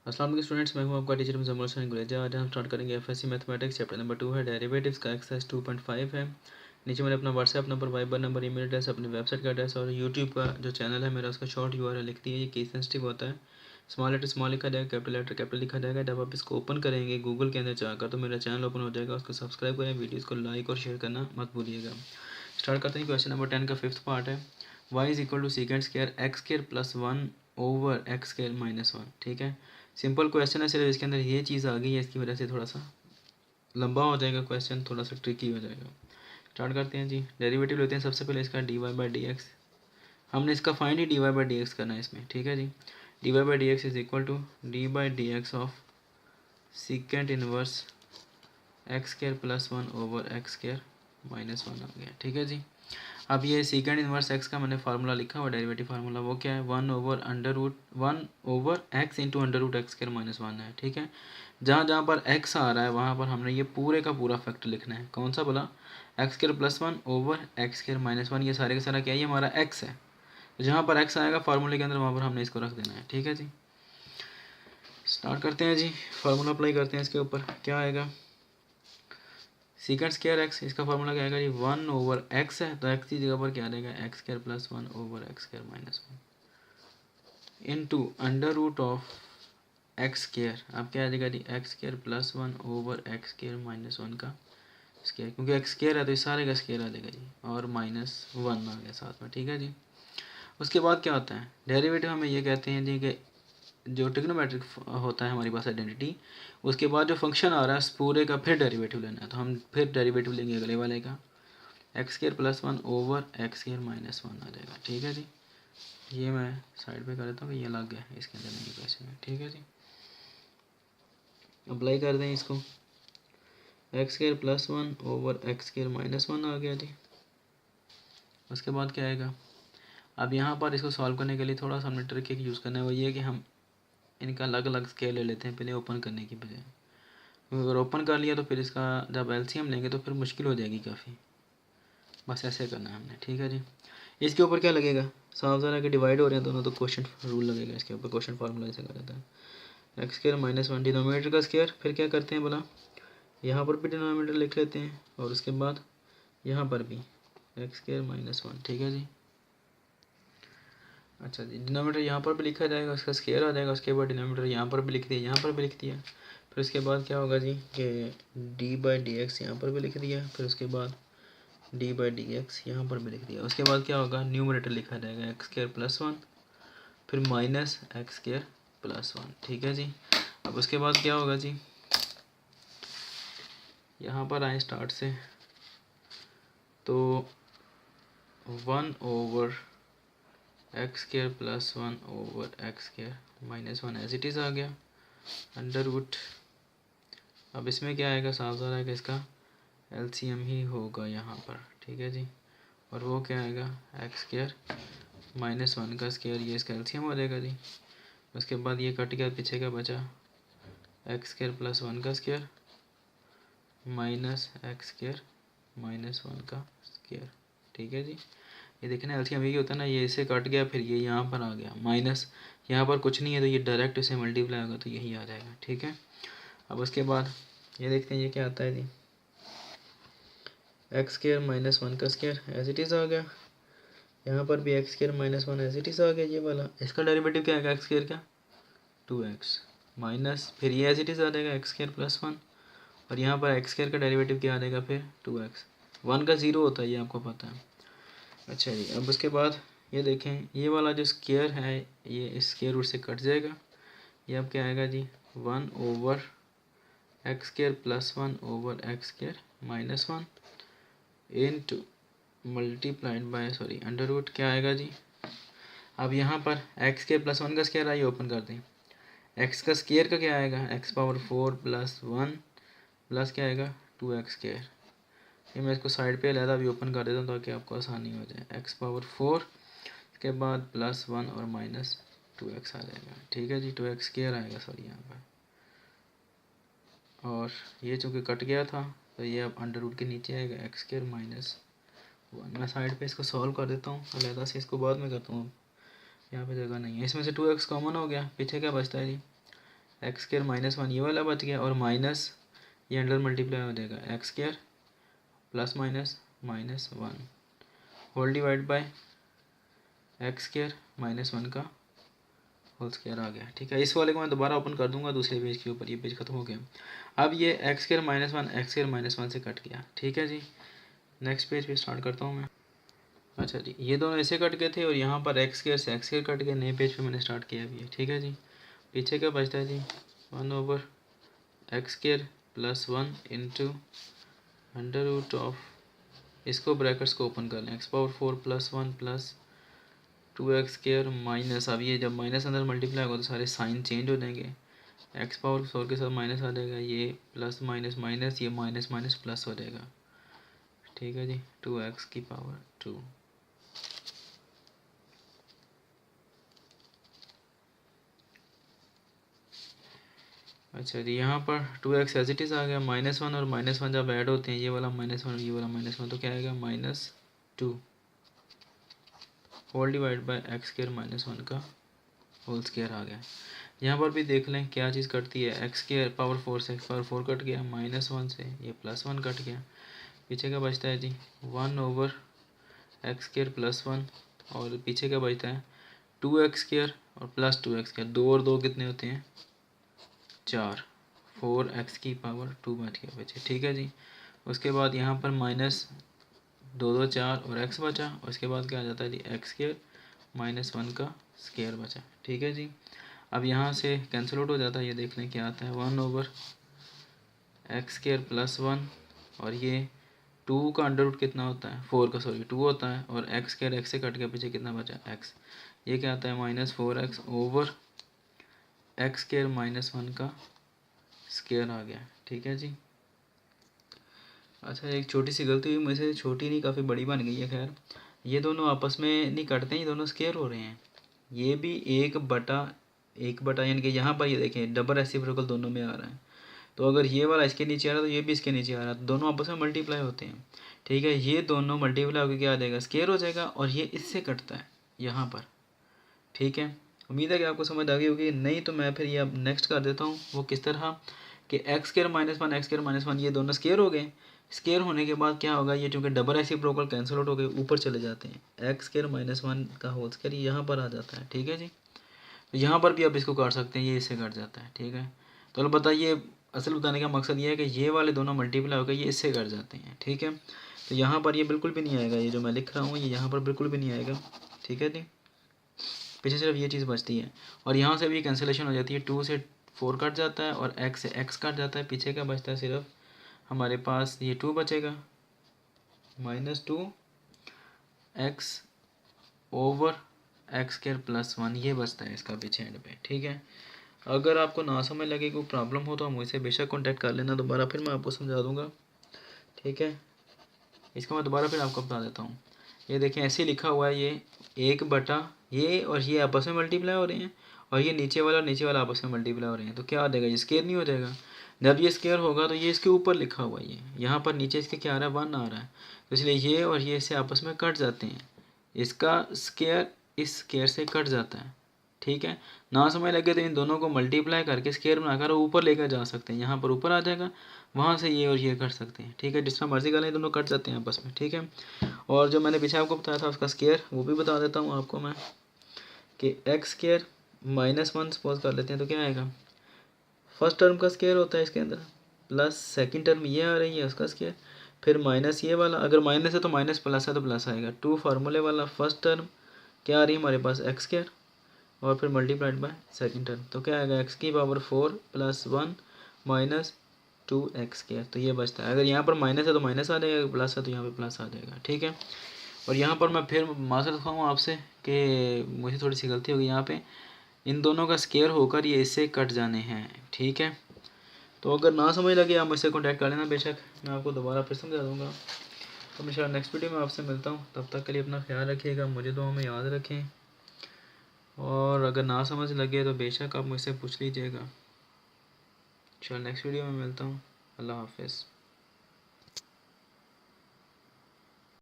अस्सलाम वालेकुम स्टूडेंट्स, मैं हूं आपका टीचर मुजम्मिल हसन गुलेजा। आज हम स्टार्ट करेंगे एफएससी मैथमेटिक्स चैप्टर नंबर 2 है, डेरिवेटिव्स का एक्सरसाइज 2.5 है। नीचे मैंने अपना WhatsApp number, Viber number, email address, अपनी वेबसाइट का एड्रेस और यूट्यूब का जो चैनल है मेरा उसका शॉर्ट यूआरएल लिख दिया। ये केस सेंसिटिव होता है, स्मॉल लेटर स्मॉल लिखा जाएगा, कैपिटल लेटर कैपिटल लिखा जाएगा। जब आप इसको ओपन करेंगे गूगल के अंदर जाकर तो मेरा चैनल ओपन हो जाएगा, उसको सब्सक्राइब करें, वीडियोज़ को लाइक और शेयर करना मत भूलिएगा। स्टार्ट करते हैं। क्वेश्चन नंबर 10 का फिफ्थ पार्ट है, y is equal to second square x square plus 1 over x square minus 1। ठीक है, सिंपल क्वेश्चन है, सिर्फ इसके अंदर ये चीज़ आ गई है, इसकी वजह से थोड़ा सा लंबा हो जाएगा क्वेश्चन, थोड़ा सा ट्रिकी हो जाएगा। स्टार्ट करते हैं जी। डेरिवेटिव लेते हैं सबसे पहले इसका D Y by D X. हमने इसका फाइंड ही D Y by D X करना है इसमें। ठीक है जी, D Y by D X is equal to D by D X of secant inverse X square plus 1 over x square minus 1 आ गया। ठीक है जी, अब ये सीकेंड इनवर्स एक्स का मैंने फार्मूला लिखा हुआ, डेरिवेटिव फार्मूला, वो क्या है, 1 over x into under root x square minus 1 है। ठीक है, जहाँ जहाँ पर एक्स आ रहा है वहाँ पर हमने ये पूरे का पूरा फैक्टर लिखना है। कौन सा बोला, x square plus 1 over x square minus 1। ये सारे का सारा क्या है, ये हमारा एक्स है। तो जहाँ पर एक्स आएगा फार्मूले के अंदर वहाँ पर हमने इसको रख देना है। ठीक है जी, स्टार्ट करते हैं जी, फार्मूला अप्लाई करते हैं इसके ऊपर। क्या आएगा, सीकेंड स्क्वायर एक्स, इसका फार्मूला क्या आएगा जी, 1 ओवर एक्स है तो एक्स की जगह पर क्या आ जाएगा, x square plus 1 over x square minus 1 into under root of X square. अब क्या आ जाएगा जी, X square plus 1 over x square minus 1 का स्क्वायर, क्योंकि एक्स स्क्वायर है तो इस सारे का स्क्वायर आ जाएगा जी, और माइनस 1 आ गया साथ में। ठीक है जी, उसके बाद क्या होता है, डेरिवेटिव हमें ये कहते हैं जी कि जो ट्रिग्नोमेट्रिक होता है हमारे पास आइडेंटिटी, उसके बाद जो फंक्शन आ रहा है उस पूरे का फिर डेरिवेटिव लेना है। तो हम फिर डेरिवेटिव लेंगे अगले वाले का, x square plus 1 over x square minus 1 आ जाएगा। ठीक है जी, ये मैं साइड पे कर देता हूँ, ये लग गया इसके अंदर नहीं पैसे में। ठीक है जी, अप्लाई कर दें इसको, x square plus 1 over x square minus 1 आ गया जी। उसके बाद क्या आएगा, अब यहाँ पर इसको सॉल्व करने के लिए थोड़ा सा हमने ट्रिक एक यूज़ करना है, वो ये कि हम इनका अलग अलग स्केल ले लेते हैं पहले ओपन करने की बजाय। अगर ओपन कर लिया तो फिर इसका जब एलसीएम लेंगे तो फिर मुश्किल हो जाएगी काफ़ी। बस ऐसे करना है हमने। ठीक है जी, इसके ऊपर क्या लगेगा, साफ ज़रा के डिवाइड हो रहे हैं दोनों तो क्वेश्चन रूल लगेगा इसके ऊपर, क्वेश्चन फार्मूला ऐसे कर देता है, एक्स स्क्वायर माइनस 1 डिनोमिनेटर का स्क्वायर। फिर क्या करते हैं बोला, यहाँ पर भी डिनोमिनेटर लिख लेते हैं और उसके बाद यहाँ पर भी एक्स स्क्वायर माइनस 1। ठीक है जी, अच्छा जी, डिनोमिनेटर यहाँ पर भी लिखा जाएगा, उसका स्क्वायर आ जाएगा। उसके बाद डिनोमिनेटर यहाँ पर भी लिख दिया, यहाँ पर भी लिख दिया। फिर उसके बाद क्या होगा जी कि डी बाई डी एक्स यहाँ पर भी लिख दिया। फिर उसके बाद डी बाई डी एक्स यहाँ पर भी लिख दिया। उसके बाद क्या होगा, न्यूमरेटर लिखा जाएगा एक्स स्क्वायर प्लस 1 फिर माइनस एक्स स्क्वायर प्लस 1। ठीक है जी, अब उसके बाद क्या होगा जी, यहाँ पर आए स्टार्ट से तो 1 over x square plus 1 over x square minus 1 as it is आ गया अंडर रूट। अब इसमें क्या आएगा, साफ ज़रा है कि इसका एलसीएम ही होगा यहाँ पर। ठीक है जी, और वो क्या आएगा, एक्स स्क्वायर माइनस 1 का स्क्वायर, ये इसका एलसीएम हो जाएगा जी। उसके बाद ये कट गया, पीछे का बचा एक्स स्क्वायर प्लस 1 का square minus x square minus 1 का स्क्वायर। ठीक है जी, ये देखना एलसीएम यही होता है ना, ये इसे कट गया फिर ये यहाँ पर आ गया माइनस, यहाँ पर कुछ नहीं है तो ये डायरेक्ट इसे मल्टीप्लाई होगा तो यही आ जाएगा। ठीक है, अब उसके बाद ये देखते हैं ये क्या आता है जी, एक्स स्क्वायर माइनस 1 का स्क्वायर एज इट इज़ आ गया। यहाँ पर भी X square minus 1 as it is आ गया ये वाला। इसका डेरिवेटिव क्या आएगा, एक्स स्क्वायर का 2x माइनस फिर ये एज इट इज़ आ जाएगा एक्स स्क्वायर प्लस 1, और यहाँ पर एक्स स्क्वायर का डेरिवेटिव क्या आ जाएगा फिर 2x। 1 का 0 होता है ये आपको पता है। अच्छा जी, अब उसके बाद ये देखें ये वाला जो स्क्वायर है ये इस स्क्वायर रूट से कट जाएगा। ये अब क्या आएगा जी, 1 over x square plus 1 over x square minus 1 into multiplied by under root क्या आएगा जी। अब यहाँ पर एक्स स्क्वायर प्लस 1 का स्क्वायर आइए ओपन कर दें, एक्स का स्क्वायर का क्या आएगा, एक्स पावर 4 प्लस 1 प्लस क्या आएगा 2x स्क्वायर। ये मैं इसको साइड पे अलहदा भी ओपन कर देता हूँ ताकि आपको आसानी हो जाए। एक्स पावर 4 के बाद प्लस 1 और माइनस 2x आ जाएगा। ठीक है जी, 2x स्क्वायर आएगा सॉरी यहाँ पर, और ये चूँकि कट गया था तो ये अब अंडर रूट के नीचे आएगा एक्स स्क्वायर माइनस 1। मैं साइड पे इसको सॉल्व कर देता हूँ अलहदा से, इसको बाद में करता हूँ, यहाँ पे जगह नहीं है। इसमें से 2x कॉमन हो गया, पीछे क्या बचता है जी, एक्स स्क्वायर माइनस वन ये वाला बच गया, और माइनस ये अंडर मल्टीप्लाई हो जाएगा x square plus minus minus one whole divide by x square minus one का होल स्क्वायर आ गया। ठीक है, इस वाले को मैं दोबारा ओपन कर दूंगा दूसरे पेज के ऊपर, ये पेज खत्म हो गया। अब ये एक्स स्क्वायर माइनस वन से कट गया। ठीक है जी, नेक्स्ट पेज पे स्टार्ट करता हूँ मैं। अच्छा जी, ये दोनों ऐसे कट गए थे और यहाँ पर एक्स स्क्वायर से एक्स स्क्वायर कट गए, नए पेज पे मैंने स्टार्ट किया अभी। ठीक है जी, पीछे क्या बचता है जी, one over x square plus one into under root of, इसको ब्रैकेट्स को ओपन कर लें, X power four plus one plus two X square minus, अब ये जब माइनस अंदर मल्टीप्लाई होगा तो सारे साइन चेंज हो जाएंगे, एक्स पावर फोर के साथ माइनस आ जाएगा, ये प्लस माइनस माइनस, ये माइनस माइनस प्लस हो जाएगा। ठीक है जी, टू एक्स की पावर टू। अच्छा जी, यहाँ पर two X as it is आ गया, माइनस वन और माइनस वन जब ऐड होते हैं, ये वाला माइनस वन और ये वाला माइनस वन, तो क्या आएगा minus two whole divide by x square minus one का होल स्क्वायर आ गया। यहाँ पर भी देख लें क्या चीज़ कटती है, एक्स स्क्वायर पावर फोर से एक्स पावर फोर कट गया, माइनस वन से ये प्लस वन कट गया, पीछे क्या बचता है जी one over x square plus one, और पीछे क्या बचता है टू एक्स स्क्वायर और प्लस टू एक्स स्क्वायर, दो और दो कितने होते हैं चार, फोर एक्स की पावर टू बच गया बचे। ठीक है जी, उसके बाद यहाँ पर माइनस दो दो चार और एक्स बचा, उसके बाद क्या आ जाता है जी एक्स स्क्वायर माइनस वन का स्क्वायर बचा। ठीक है जी, अब यहाँ से कैंसिल आउट हो जाता है, ये देख लें क्या आता है one over x square plus one, और ये टू का अंडर रूट कितना होता है फोर का, सॉरी टू होता है, और एक्स स्क्वायर एक्स से कट के पीछे कितना बचा एक्स, ये क्या आता है minus four x over x square minus one का स्क्वायर आ गया। ठीक है जी, अच्छा एक छोटी सी गलती हुई मुझसे, छोटी नहीं काफ़ी बड़ी बन गई है। खैर ये दोनों आपस में नहीं कटते हैं, ये दोनों स्क्वायर हो रहे हैं, ये भी एक बटा यानी कि यहाँ पर ये देखें डबल रेसिप्रोकल दोनों में आ रहा है, तो अगर ये वाला इसके नीचे आ रहा है तो ये भी इसके नीचे आ रहा है, तो दोनों आपस में मल्टीप्लाई होते हैं। ठीक है, ये दोनों मल्टीप्लाई होकर क्या आ जाएगा स्क्वायर हो जाएगा, और ये इससे कटता है यहाँ पर। ठीक है, उम्मीद है कि आपको समझ आ गई होगी, नहीं तो मैं फिर ये अब नेक्स्ट कर देता हूँ, वो किस तरह कि एक्स स्क्वायर माइनस वन ये दोनों स्क्वायर हो गए, स्क्वायर होने के बाद क्या होगा, ये चूँकि डबल रेसिप्रोकल कैंसिल आउट हो गए ऊपर चले जाते हैं, एक्स स्क्वायर माइनस वन का होल स्क्वायर यहाँ पर आ जाता है। ठीक है जी, तो यहाँ पर भी आप इसको काट सकते हैं, ये इससे कट जाता है। ठीक है, तो अलबत्ता बताइए असल बताने का मकसद ये है कि ये वाले दोनों मल्टीप्लाई होकर ये इससे कट जाते हैं। ठीक है, तो यहाँ पर ये बिल्कुल भी नहीं आएगा, ये जो मैं लिख रहा हूँ ये यहाँ पर बिल्कुल भी नहीं आएगा। ठीक है जी, पीछे सिर्फ ये चीज़ बचती है, और यहाँ से भी कैंसिलेशन हो जाती है, टू से फोर कट जाता है और एक्स से एक्स कट जाता है, पीछे क्या बचता है सिर्फ हमारे पास ये टू बचेगा, minus two x over x square plus one ये बचता है इसका पीछे एंड पे। ठीक है, अगर आपको ना समझ लगे कोई प्रॉब्लम हो तो आप मुझसे बेशक कॉन्टैक्ट कर लेना दोबारा, फिर मैं आपको समझा दूंगा। ठीक है, इसको मैं दोबारा फिर आपको बता देता हूँ। ये देखें ऐसे लिखा हुआ है, ये एक बटा ये और ये आपस में मल्टीप्लाई हो रहे हैं, और ये नीचे वाला आपस में मल्टीप्लाई हो रहे हैं, तो क्या आ जाएगा ये स्क्वायर नहीं हो जाएगा। जब ये स्क्वायर होगा तो ये इसके ऊपर लिखा हुआ है, ये यहाँ पर नीचे इसके क्या आ रहा है वन आ रहा है, तो इसलिए ये और ये इससे आपस में कट जाते हैं, इसका स्क्वायर इस स्क्वायर से कट जाता है। ठीक है, ना समझ लगे तो इन दोनों को मल्टीप्लाई करके स्क्वायर बनाकर ऊपर लेकर जा सकते हैं, यहाँ पर ऊपर आ जाएगा, वहाँ से ये और ये कर सकते हैं। ठीक है, जिस तरह मर्जी कर लें दोनों कट जाते हैं आपस में। ठीक है, और जो मैंने पीछे आपको बताया था उसका स्क्वायर वो भी बता देता हूँ आपको मैं, कि x square minus one suppose कर लेते हैं, तो क्या आएगा फर्स्ट टर्म का स्क्वायर होता है इसके अंदर, प्लस सेकंड टर्म ये आ रही है उसका स्क्वायर, फिर माइनस ये वाला, अगर माइनस है तो माइनस, प्लस है तो प्लस आएगा, टू फार्मूले वाला फर्स्ट टर्म क्या आ रही है हमारे पास एक्स स्क्वायर, और फिर मल्टीप्लाइड बाय सेकंड टर्म, तो क्या आएगा एक्स की power four plus one minus two X square, तो ये बचता है। अगर यहाँ पर माइनस है तो माइनस आ जाएगा, प्लस है तो यहाँ पे प्लस आ जाएगा। ठीक है, और यहाँ पर मैं फिर माजरत रखूँगा आपसे कि मुझे थोड़ी सी गलती होगी यहाँ पे, इन दोनों का स्क्वायर होकर ये इससे कट जाने हैं। ठीक है, तो अगर ना समझ लगे आप मुझसे कॉन्टैक्ट कर लेना, बेशक मैं आपको दोबारा फिर समझा दूँगा। तो मैं शायद नेक्स्ट वीडियो में आपसे मिलता हूँ, तब तक के लिए अपना ख्याल रखिएगा, मुझे दुआ में याद रखें, और अगर ना समझ लगे तो बेशक आप मुझसे पूछ लीजिएगा। चलो नेक्स्ट वीडियो में मिलता हूँ, अल्लाह हाफिज़।